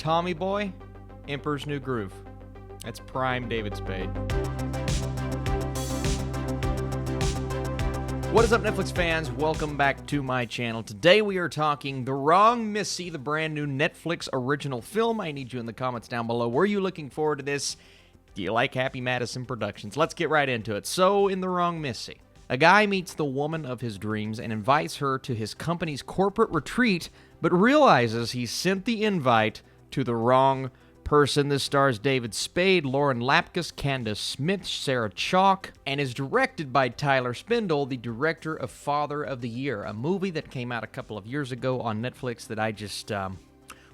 Tommy Boy, Emperor's New Groove. That's prime David Spade. What is up, Netflix fans? Welcome back to my channel. Today we are talking The Wrong Missy, the brand new Netflix original film. I need you in the comments down below. Were you looking forward to this? Do you like Happy Madison Productions? Let's get right into it. So, in The Wrong Missy, a guy meets the woman of his dreams and invites her to his company's corporate retreat, but realizes he sent the invite to the wrong person. This stars David Spade, Lauren Lapkus, Candace Smith, Sarah Chalk, and is directed by Tyler Spindle, the director of Father of the Year, a movie that came out a couple of years ago on Netflix that I just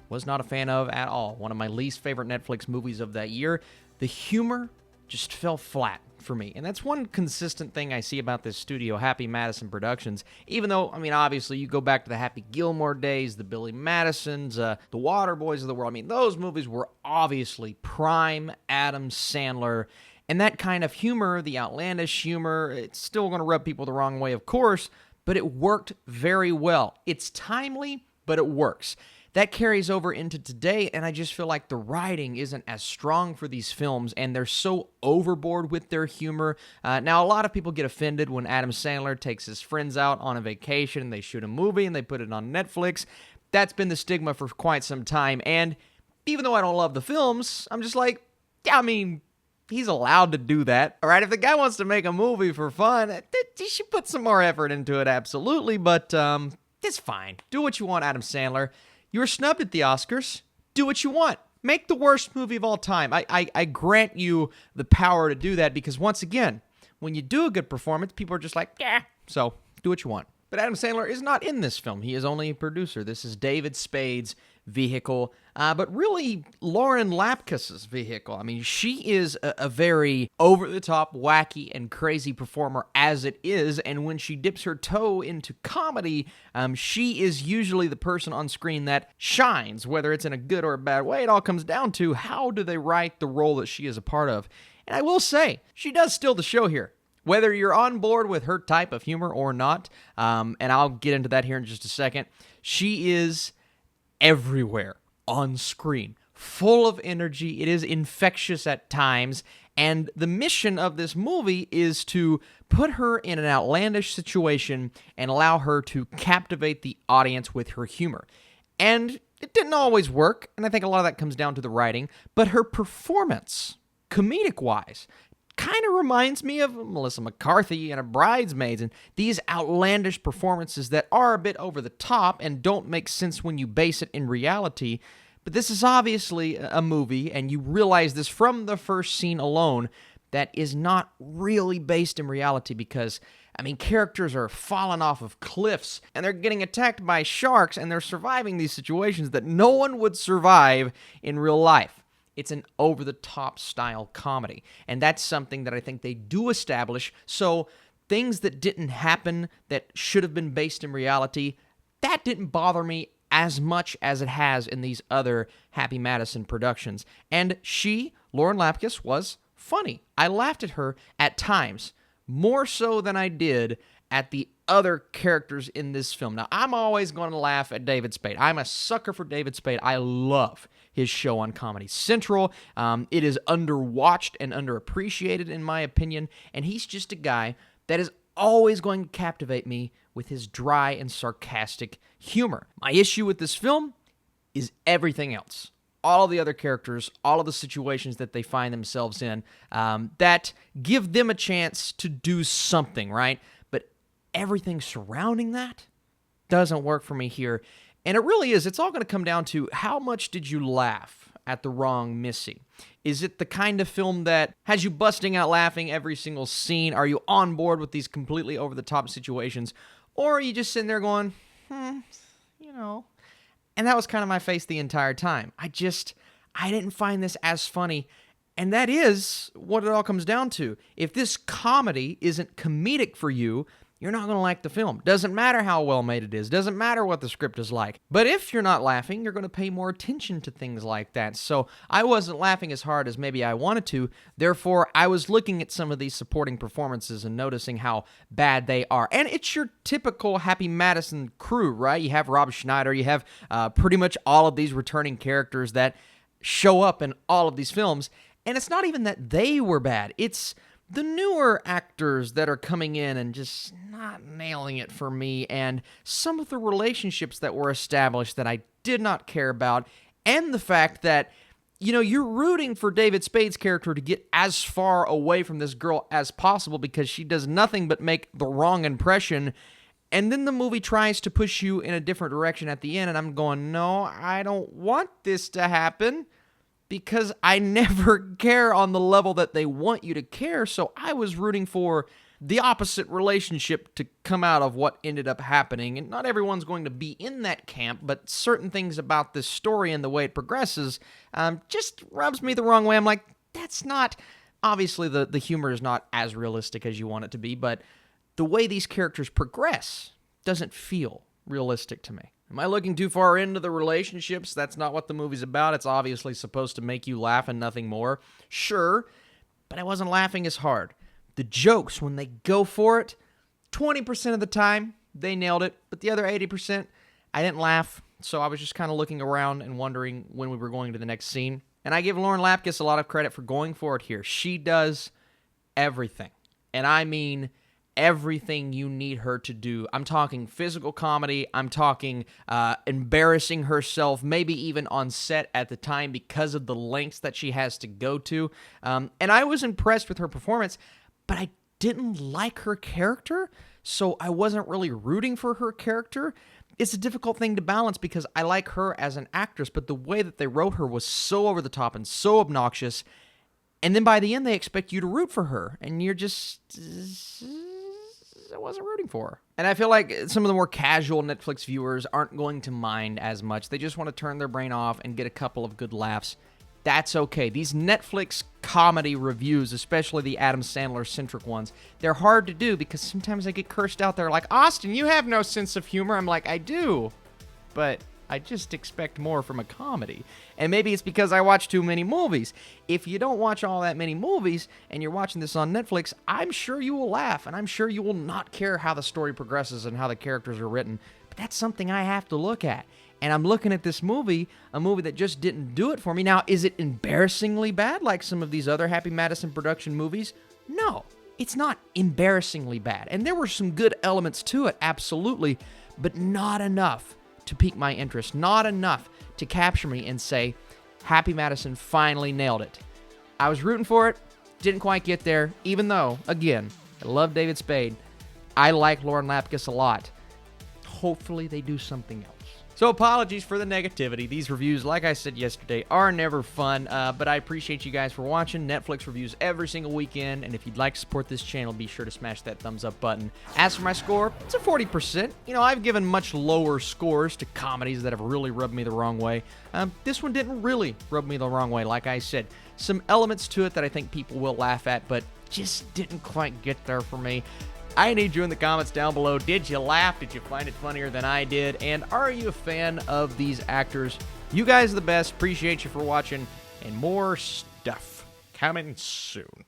was not a fan of at all. One of my least favorite Netflix movies of that year. The humor just fell flat for me. And that's one consistent thing I see about this studio, Happy Madison Productions. Even though, I mean, obviously, you go back to the Happy Gilmore days, the Billy Madisons, the Waterboys of the world. I mean, those movies were obviously prime Adam Sandler. And that kind of humor, the outlandish humor, it's still going to rub people the wrong way, of course, but it worked very well. It's timely, but it works. That carries over into today, and I just feel like the writing isn't as strong for these films, and they're so overboard with their humor. Now, a lot of people get offended when Adam Sandler takes his friends out on a vacation, and they shoot a movie, and they put it on Netflix. That's been the stigma for quite some time, and even though I don't love the films, I'm just like, yeah, I mean, he's allowed to do that. All right, if the guy wants to make a movie for fun, he should put some more effort into it, absolutely, but it's fine. Do what you want, Adam Sandler. You were snubbed at the Oscars. Do what you want. Make the worst movie of all time. I grant you the power to do that because, once again, when you do a good performance, people are just like, yeah, so do what you want. But Adam Sandler is not in this film. He is only a producer. This is David Spade's vehicle, but really Lauren Lapkus's vehicle. I mean, she is a very over-the-top, wacky, and crazy performer as it is, and when she dips her toe into comedy, she is usually the person on screen that shines, whether it's in a good or a bad way. It all comes down to how do they write the role that she is a part of. And I will say, she does steal the show here. Whether you're on board with her type of humor or not, and I'll get into that here in just a second, she is everywhere on screen, full of energy. It is infectious at times, and the mission of this movie is to put her in an outlandish situation and allow her to captivate the audience with her humor. And it didn't always work, and I think a lot of that comes down to the writing, but her performance, comedic-wise, kind of reminds me of Melissa McCarthy and Bridesmaids, and these outlandish performances that are a bit over the top and don't make sense when you base it in reality. But this is obviously a movie, and you realize this from the first scene alone, that is not really based in reality because, I mean, characters are falling off of cliffs, and they're getting attacked by sharks, and they're surviving these situations that no one would survive in real life. It's an over-the-top style comedy, and that's something that I think they do establish. So things that didn't happen that should have been based in reality, that didn't bother me as much as it has in these other Happy Madison productions. And she, Lauren Lapkus, was funny. I laughed at her at times, more so than I did at the other characters in this film. Now, I'm always going to laugh at David Spade. I'm a sucker for David Spade. I love his show on Comedy Central. It is underwatched and underappreciated, in my opinion, and he's just a guy that is always going to captivate me with his dry and sarcastic humor. My issue with this film is everything else. All of the other characters, all of the situations that they find themselves in, that give them a chance to do something, right? But everything surrounding that doesn't work for me here. And it really is. It's all going to come down to how much did you laugh at The Wrong Missy? Is it the kind of film that has you busting out laughing every single scene? Are you on board with these completely over-the-top situations? Or are you just sitting there going, you know? And that was kind of my face the entire time. I didn't find this as funny. And that is what it all comes down to. If this comedy isn't comedic for you, you're not going to like the film. Doesn't matter how well made it is. Doesn't matter what the script is like. But if you're not laughing, you're going to pay more attention to things like that. So I wasn't laughing as hard as maybe I wanted to. Therefore, I was looking at some of these supporting performances and noticing how bad they are. And it's your typical Happy Madison crew, right? You have Rob Schneider. You have pretty much all of these returning characters that show up in all of these films. And it's not even that they were bad. It's the newer actors that are coming in and just not nailing it for me, and some of the relationships that were established that I did not care about, and the fact that, you know, you're rooting for David Spade's character to get as far away from this girl as possible because she does nothing but make the wrong impression, and then the movie tries to push you in a different direction at the end, and I'm going, no, I don't want this to happen. Because I never care on the level that they want you to care, so I was rooting for the opposite relationship to come out of what ended up happening. And not everyone's going to be in that camp, but certain things about this story and the way it progresses just rubs me the wrong way. I'm like, that's not... Obviously, the humor is not as realistic as you want it to be, but the way these characters progress doesn't feel realistic to me. Am I looking too far into the relationships? That's not what the movie's about. It's obviously supposed to make you laugh and nothing more. Sure, but I wasn't laughing as hard. The jokes, when they go for it, 20% of the time, they nailed it. But the other 80%, I didn't laugh. So I was just kind of looking around and wondering when we were going to the next scene. And I give Lauren Lapkus a lot of credit for going for it here. She does everything. And I mean everything you need her to do. I'm talking physical comedy. I'm talking embarrassing herself, maybe even on set at the time because of the lengths that she has to go to. And I was impressed with her performance, but I didn't like her character, so I wasn't really rooting for her character. It's a difficult thing to balance because I like her as an actress, but the way that they wrote her was so over the top and so obnoxious. And then by the end, they expect you to root for her, and you're just... I wasn't rooting for her. And I feel like some of the more casual Netflix viewers aren't going to mind as much. They just want to turn their brain off and get a couple of good laughs. That's okay. These Netflix comedy reviews, especially the Adam Sandler-centric ones, they're hard to do because sometimes I get cursed out there like, Austin, you have no sense of humor. I'm like, I do, but I just expect more from a comedy. And maybe it's because I watch too many movies. If you don't watch all that many movies and you're watching this on Netflix, I'm sure you will laugh, and I'm sure you will not care how the story progresses and how the characters are written. But that's something I have to look at. And I'm looking at this movie, a movie that just didn't do it for me. Now, is it embarrassingly bad like some of these other Happy Madison production movies? No, it's not embarrassingly bad. And there were some good elements to it, absolutely, but not enough to pique my interest, not enough to capture me and say, Happy Madison finally nailed it. I was rooting for it, didn't quite get there, even though, again, I love David Spade. I like Lauren Lapkus a lot. Hopefully they do something else. So apologies for the negativity. These reviews, like I said yesterday, are never fun, but I appreciate you guys for watching. Netflix reviews every single weekend, and if you'd like to support this channel, be sure to smash that thumbs up button. As for my score, it's a 40%. You know, I've given much lower scores to comedies that have really rubbed me the wrong way. This one didn't really rub me the wrong way, like I said. Some elements to it that I think people will laugh at, but just didn't quite get there for me. I need you in the comments down below. Did you laugh? Did you find it funnier than I did? And are you a fan of these actors? You guys are the best. Appreciate you for watching. And more stuff coming soon.